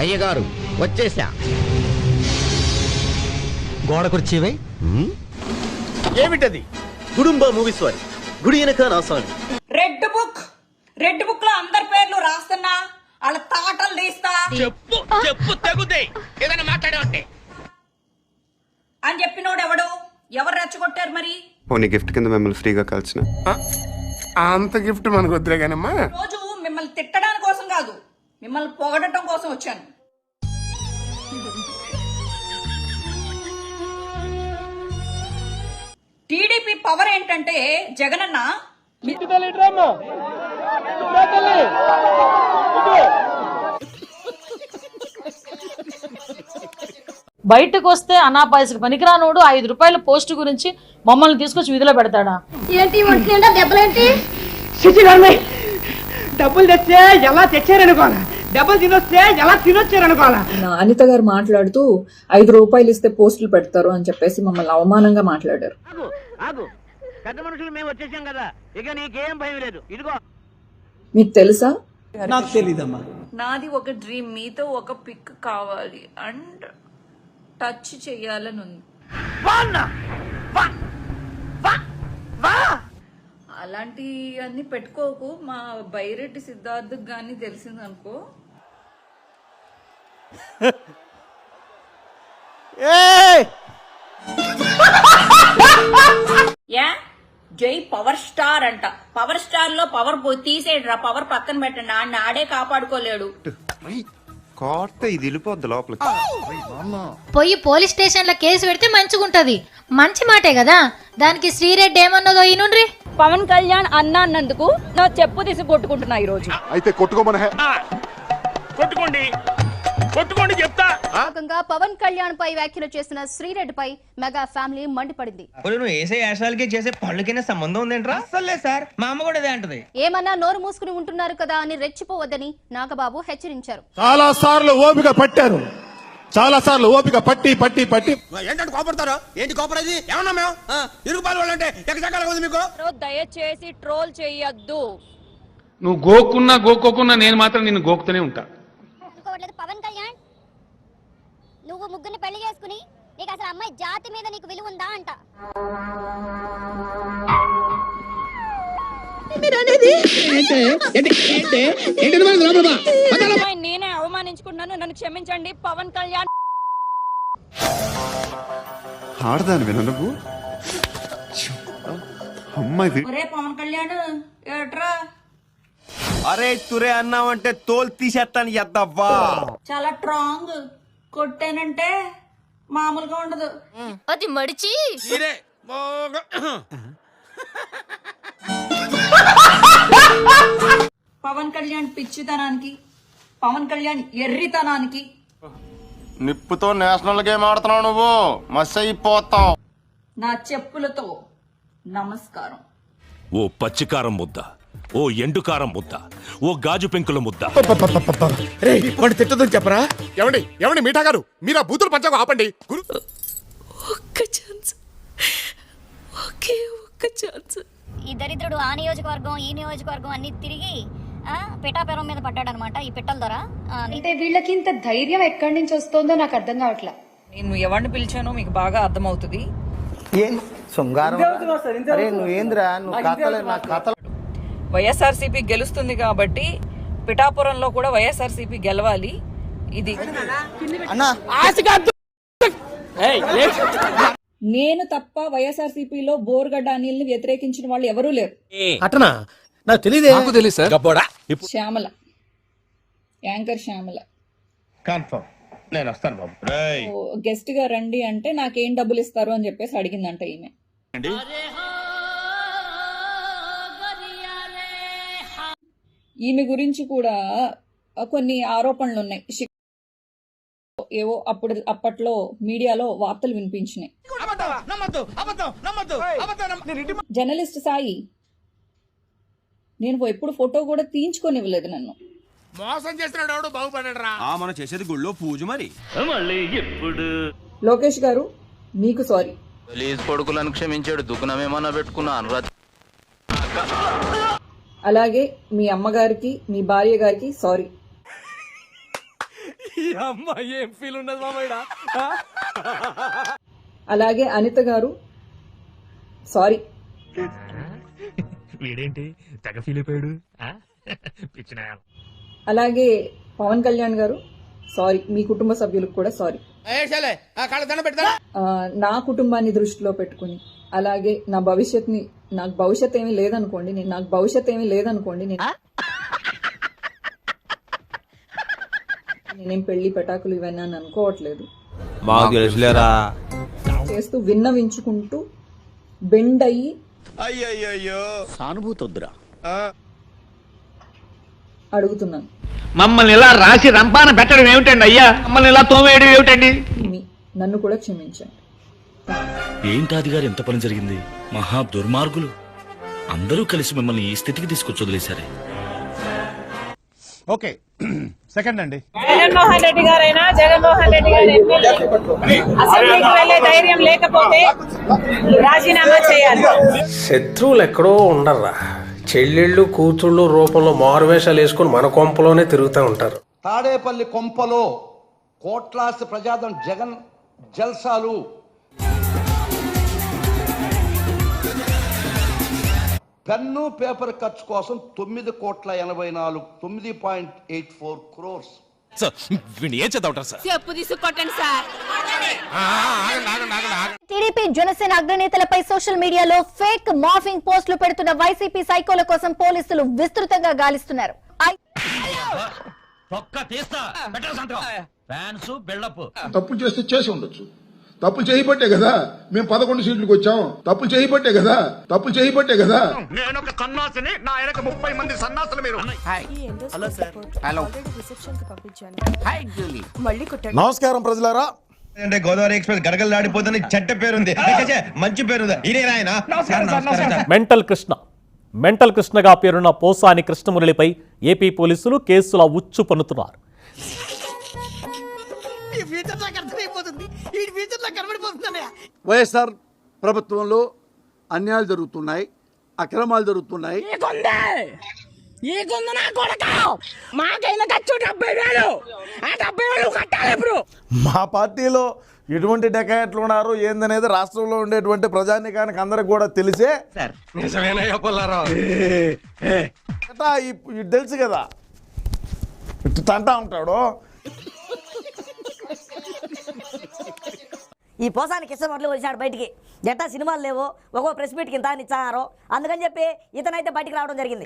అయ్యగారు వచ్చేసా. గోడ కుర్చీవై ఏమిటది? గుడుంబ మూవీస్ వారి గుడి వెనక నా సాంగ్. రెడ్ బుక్ లో అందరి పేర్లు రాస్తున్నా, వాళ్ళ తాటలు తీస్తా. చెప్పు తగుదే ఏదైనా మాట్లాడే ఉంటే అని చెప్పినోడు ఎవరు రెచ్చగొట్టారు మరి? పోనీ గిఫ్ట్ కింద మిమ్మల్ని ఫ్రీగా కలిసిన అంత గిఫ్ట్ మనకు వద్దులే కానమ్మా. రోజు మిమ్మల్ని తిట్టడానికి కోసం కాదు, మిమ్మల్ని పొగడటం కోసం వచ్చాను. టీడీపీ పవర్ ఏంటంటే జగనన్న బయటకు వస్తే అనాపాయసకి పనికిరానోడు 5 రూపాయల పోస్ట్ గురించి మమ్మల్ని తీసుకొచ్చి వీధిలో పెడతాడా? ఏంటి దెబ్బలేంటి? డబ్బులు తెచ్చే ఎలా తెచ్చారనుకోవాలా, డబ్బులు తినొస్తే ఎలా తినొచ్చారనుకోవాలా. అనిత గారు మాట్లాడుతూ 5 రూపాయలు ఇస్తే పోస్టులు పెడతారు అని చెప్పేసి మమ్మల్ని అవమానంగా మాట్లాడారు. పెద్ద మనుషులు మేము వచ్చేసాం కదా, ఇక నీకేం భయం లేదు. ఇదిగో మీకు తెలుసా? నాకు తెలీదమ్మా. నాది ఒక డ్రీమ్, మీతో ఒక పిక్ కావాలి అండ్ టచ్ చెయ్యాలని ఉంది. అలాంటి అన్ని పెట్టుకోకు, మా బైరెడ్డి సిద్ధార్థ్ గాని తెలిసిందనుకో. జై పవర్ స్టార్ అంట. పవర్ స్టార్ లో పవర్ తీసేయడరా, పవర్ పక్కన పెట్టండి. ఆడే కాపాడుకోలేడు. ఇది వెళ్ళిపోద్ది లోపలికి. పోయి పోలీస్ స్టేషన్ లో కేసు పెడితే మంచిగుంటది. మంచి మాటే కదా. దానికి శ్రీరెడ్డి ఏమన్నదో ఈనుండ్రి. పవన్ కళ్యాణ్ అన్నందుకు నా చెప్పు తీసి కొట్టుకుంటున్నా ఈ రోజు. అయితే కొట్టుకోండి చెప్తా. పవన్ కళ్యాణ్ పై వ్యాఖ్యలు చేసిన శ్రీరెడ్డి పై మెగా ఫ్యామిలీ మండిపడింది. నువ్వు వేసే యాశాలకి చేసే పళ్ళకైనా సంబంధం ఉందేంట్రా? అసలే సార్, మా అమ్మ కూడా అదే అంటది. ఏమన్నా నోరు మూసుకుని ఉంటున్నారు కదా అని రెచ్చిపోవద్దని నాగబాబు హెచ్చరించారు. చాలా సార్లు ఓపిక పట్టారు, చాలా సార్లు ఓపిక పట్టి ఏంటంటే కోపడతారో? ఏంటి కోపడేది? ఏమన్నా మేము ఇరుగు పాలు వాళ్ళంటే ఎక్కడికక్కడ ఉంది మీకు. దయచేసి ట్రోల్ చేయొద్దు. నువ్వు గోక్కున్నా నేను మాత్రం నిన్ను గోకుతూనే ఉంటా. పవన్ కళ్యాణ్, నువ్వు ముగ్గురిని పెళ్లి చేసుకుని నీకు అసలు అమ్మాయి జాతి మీద నీకు విలువ ఉందా అంట. నేనే అవమానించుకున్నాను, నన్ను క్షమించండి. పవన్ కళ్యాణ్ ఆడదాని నువ్వు అమ్మాయి. ఒరే పవన్ కళ్యాణ్ ఏట్రా, అరే తురే అన్నావంటే తోలు తీసేస్తాను ఎద్దవ్వా. చాలా స్ట్రాంగ్. కొట్టానంటే మామూలుగా ఉండదు. అది మడిచి పవన్ కళ్యాణ్ పిచ్చితనానికి, పవన్ కళ్యాణ్ ఎర్రితనానికి నిప్పుతో నేషనల్ గేమ్ ఆడుతున్నావు నువ్వు, మస్ అయిపోతావు. నా చెప్పులతో నమస్కారం. ఓ పచ్చికారం ముద్ద, ఓ ఎండుకారం ముద్ద, ఓ గాజు పెంకుల ముద్ద. తిట్టదని చెప్పరా? ఏమండి మీఠా గారు, మీరు ఆ బూతులు పంచకు ఆపండి. ఒక్క ఛాన్స్, ఒకే ఒక్క ఛాన్స్. ఈ దరిద్రుడు ఆ నియోజకవర్గం ఈ నియోజకవర్గం అన్ని తిరిగి పిఠాపురం మీద పడ్డాడు అనమాట. ఈ పిట్టల ద్వారా అంటే వీళ్ళకి ఇంత ధైర్యం ఎక్కడి నుంచి వస్తుందో నాకు అర్థం కావట్లా. నేను ఎవరిని పిలిచానో మీకు బాగా అర్థమవుతుంది. వైఎస్ఆర్సీపీ గెలుస్తుంది కాబట్టి పిఠాపురంలో కూడా వైఎస్ఆర్సీపీ గెలవాలి. ఇది నేను తప్ప వైఎస్ఆర్సీపీలో బోర్గడ్డ అనిల్ని వ్యతిరేకించిన వాళ్ళు ఎవరూ లేరు. అటనా? నాకు తెలియదే. నాకు తెలియదు sir. Shyamala, anchor Shyamala confirm నేను వస్తాను బాబు. గెస్ట్ గా రండి అంటే నాకేం డబ్బులు ఇస్తారు అని చెప్పేసి అడిగిందంట ఈమె. ఈమె గురించి కూడా కొన్ని ఆరోపణలు ఉన్నాయి. ఏవో అప్పట్లో మీడియాలో వార్తలు వినిపించినాయి. జర్నలిస్ట్ సాయి, నేను ఎప్పుడు ఫోటో కూడా తీయించుకొని ఇవ్వలేదు. నన్ను మోసం చేస్తున్నాడు బాగుపడరా. మనం చేసేది గుళ్ళో పూజ. మరి లోకేష్ గారు మీకు సారీ. ప్లీజ్ కొడుకులను క్షమించాడు, దుఃఖమేమన్నా పెట్టుకున్నా అనురాధ. అలాగే మీ అమ్మగారికి మీ భార్య గారికి సారీ. అలాగే అనిత గారు సారీ. వీడేంటి తెగ ఫీల్ అయిపోయాడు. అలాగే పవన్ కళ్యాణ్ గారు సారీ. మీ కుటుంబ సభ్యులకు కూడా సారీ. నా కుటుంబాన్ని దృష్టిలో పెట్టుకుని, అలాగే నాకు భవిష్యత్ ఏమీ లేదనుకోండి, నేనేం పెళ్లి పెటాకులు ఇవన్నీ అని అనుకోవట్లేదు. చేస్తూ విన్నవించుకుంటూ బెండ్ అయ్యి అయ్యయ్యో సానుభూతి వద్దురా. అడుగుతున్నాను, మమ్మల్ని ఇలా రాసి రంపాన పెట్టడం ఏమిటండి అయ్యా? మమ్మల్ని ఇలా తోమేయడం ఏమిటండి? నన్ను కూడా క్షమించండి. ఏంటాది గారు ఎంత పని జరిగింది? మహా దుర్మార్గులు అందరూ కలిసి మిమ్మల్ని ఈ స్థితికి తీసుకొచ్చి వదిలేశారే. ఓకే సెకండ్ అండి. జగన్మోహన్ రెడ్డి గారైనా జగన్మోహన్ రెడ్డి గారు అసెంబ్లీకి వెళ్ళే ధైర్యం లేకపోతే రాజీనామా చేయాలి. శత్రువులు ఎక్కడో ఉండర్రా, చెల్లెళ్ళు కూతుళ్ళు రూపంలో మారువేషాలు వేసుకుని మన కొంపలోనే తిరుగుతూ ఉంటారు. తాడేపల్లి కొంపలో కోట్లాసి ప్రజాదం జగన్ జల్సాలు. పెన్ను పేపర్ ఖర్చు కోసం 9,84,9.84 crores. చెప్పు తీసుకొట్టండి సార్. టీడీపీ జనసేన అగ్రనేతలపై సోషల్ మీడియాలో ఫేక్ మార్ఫింగ్ పోస్టులు పెడుతున్న వైసీపీ సైకోల కోసం పోలీసులు విస్తృతంగా గాలిస్తున్నారు. తప్పులు చేస్తే చేసి ఉండొచ్చు. తప్పులు చేయబట్టే కదా మేము 11 సీట్లకు వచ్చాం. తప్పులు చేయబట్టే కదా నేను ఒక సన్నాసిని, నా వెనక 30 మంది సన్నాసులు మీరు. నమస్కారం ప్రజలారా. అంటే గోదావరి ఎక్స్ప్రెస్ గడగలు దాడిపోతుంది, చెట్ట పేరుంది, మంచి పేరుంది. ఇదే ఆయన మెంటల్ కృష్ణగా పేరున్న పోసాని కృష్ణమురళిపై ఏపీ పోలీసులు కేసుల ఉచ్చు పన్నుతున్నారు. వైఎస్ఆర్ ప్రభుత్వంలో అన్యాయాలు జరుగుతున్నాయి, అక్రమాలు జరుగుతున్నాయి. మా పార్టీలో ఎటువంటి డకాయట్లు ఉన్నారు ఏందనేది రాష్ట్రంలో ఉండేటువంటి ప్రజానికానికి అందరికి కూడా తెలిసే. ఇది తెలుసు కదా, ఇటు తంటా ఉంటాడు. ఈ పోసానికి ఇష్టమట్లు వచ్చాడు బయటికి. జట్టా సినిమాలు లేవు, ఒక్కో ప్రెస్ మీట్ కింద ఇచ్చారు. అందుకని చెప్పి ఇతనైతే బయటికి రావడం జరిగింది.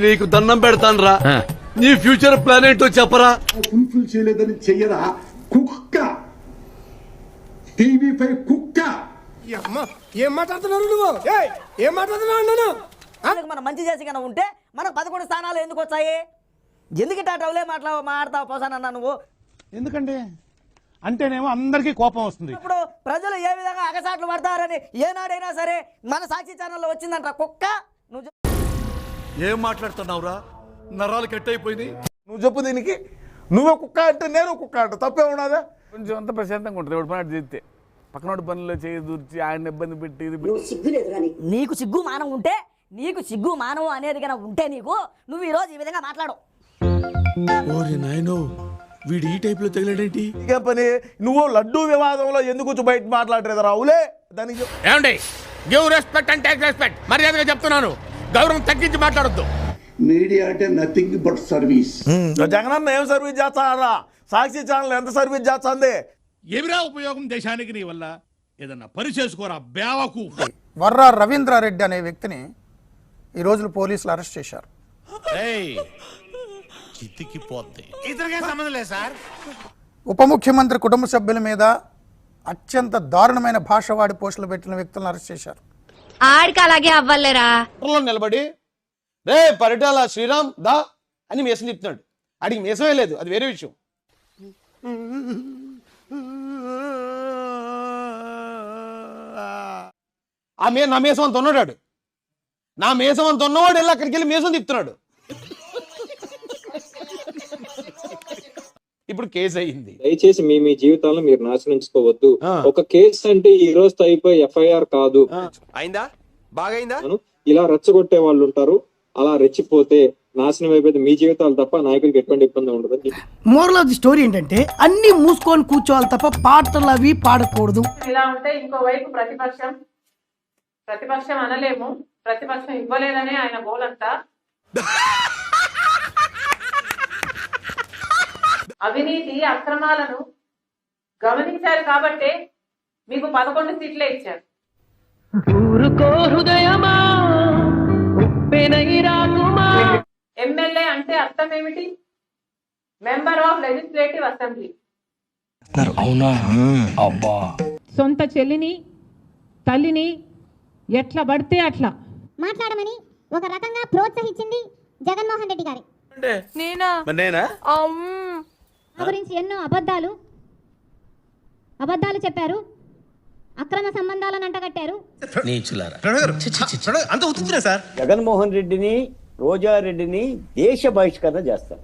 నీకు దండం పెడతాను రా, నీ ఫ్యూచర్ ప్లాన్ ఏంటో చెప్పరా. ఫుల్ఫిల్ చేయలేదని చెయ్యరా కుక్క, టీవీ5 కుక్క. ఏం మాట్లాడుతున్నావు నువ్వు? ఏం మాట్లాడుతున్నావు? మనం మంచి చేసి కన్నా ఉంటే మనకు 11 స్థానాలు ఎందుకు వచ్చాయి? ఎందుకు ఇట్లా డౌలే మాట్లాడతావు పోసానన్నా నువ్వు? ఎందుకంటే అంటేనేమో అందరికీ కోపం వస్తుంది. ఇప్పుడు ప్రజలు ఏ విధంగా అగసాట్లు పడతారని ఏనాడైనా సరే మన సాక్షి ఛానల్లో వచ్చిందంట కుక్క. నువ్వు ఏం మాట్లాడుతున్నావురా? నరాలు కట్ అయిపోయింది. నువ్వు చెప్పు దీనికి. నువ్వే కుక్క అంటే నేను కుక్క అంటే తప్పే ఉన్నదా? కొంచెం అంత ప్రశాంతంగా ఉంటుంది. ఎవడు పని చేస్తే పక్కనోడి పనుల్లో చేయి దూర్చి ఆయన ఇబ్బంది పెట్టి సిగ్గు లేదు కానీ నీకు సిగ్గు మానం ఉంటే, నీకు సిగ్గు మానం అనేది కన్నా ఉంటే నువ్వు ఈ రోజు ఈ విధంగా మాట్లాడు. వీడు ఈ టైప్ లో తగిలాడేంటి? ఇక పని నువ్వు లడ్డూ వివాదంలో ఎందుకు బయట మాట్లాడలేదు రావులే? దానికి ఏమండి, give respect and take respect. మర్యాదగా చెప్తున్నాను, గౌరవం తగ్గించి మాట్లాడొద్దు. మీడియా అంటే నథింగ్ బట్ సర్వీస్. జగనన్న ఏం సర్వీస్ చేస్తారా? సాక్షి ఛానల్ ఎంత సర్వీస్ చేస్తుంది? ఏమిరా ఉపయోగం దేశానికి నీ వల్ల? ఏదన్నా పని చేసుకోరా బేవకు. వర్రా రవీంద్రారెడ్డి అనే వ్యక్తిని ఈ రోజు పోలీసులు అరెస్ట్ చేశారు. ఇతనికేం సంబంధం లేదు సార్. ఉప ముఖ్యమంత్రి కుటుంబ సభ్యుల మీద అత్యంత దారుణమైన భాష వాడి పోస్టులు పెట్టిన వ్యక్తులను అరెస్ట్ చేశారు. ఆడికి అలాగే అవ్వలేరా నిలబడి రే పరిటాల శ్రీరామ్ దా అని మేసం చెప్తున్నాడు. అడిగి మేసమే లేదు, అది వేరే విషయం. నా మేసం అంత ఉన్నాడు, నా మేసం అంత ఉన్నవాడు వెళ్ళి అక్కడికి వెళ్ళి మేసం తిప్పుతున్నాడు. ఇప్పుడు కేసు అయింది. దయచేసి మీ జీవితాలను మీరు నాశనించుకోవద్దు. ఒక కేసు అంటే ఈ రోజుతో అయిపోయి ఎఫ్ఐఆర్ కాదు. అయిందా? బాగైందా? ఇలా రెచ్చగొట్టే వాళ్ళు ఉంటారు. అలా రెచ్చిపోతే నాశనం అయిపోతే మీ జీవితాలు తప్ప నాయకులకి ఎటువంటి ఇబ్బంది ఉండదు. మోరల్ ఆఫ్ ది స్టోరీ ఏంటంటే అన్ని మూసుకొని కూర్చోవాలి తప్ప పాటలు అవి పాడకూడదు. ఇలా ఉంటే ఇంకోవైపు ప్రతిపక్షం అనలేము, ప్రతిపక్షం ఇవ్వలేదనే ఆయన గోలంతా. అవినీతి అక్రమాలను గమనించారు కాబట్టే మీకు 11 సీట్లే ఇచ్చారు. ఎమ్మెల్యే అంటే అర్థం ఏమిటి? Member of legislative assembly. అవునా? అబ్బా. సొంత చెల్లిని తల్లిని ఎట్లా పడితే అట్లా మాట్లాడమని ఒక రకంగా ప్రోత్సహించింది జగన్మోహన్ రెడ్డి గారి. నేనా? ఆ గురించి ఎన్నో అబద్ధాలు చెప్పారు, అక్రమ సంబంధాలను అంటగట్టారు. అంత ఉత్తున్నా సార్. జగన్మోహన్ రెడ్డిని, రోజారెడ్డిని దేశ బహిష్కరణ చేస్తారు.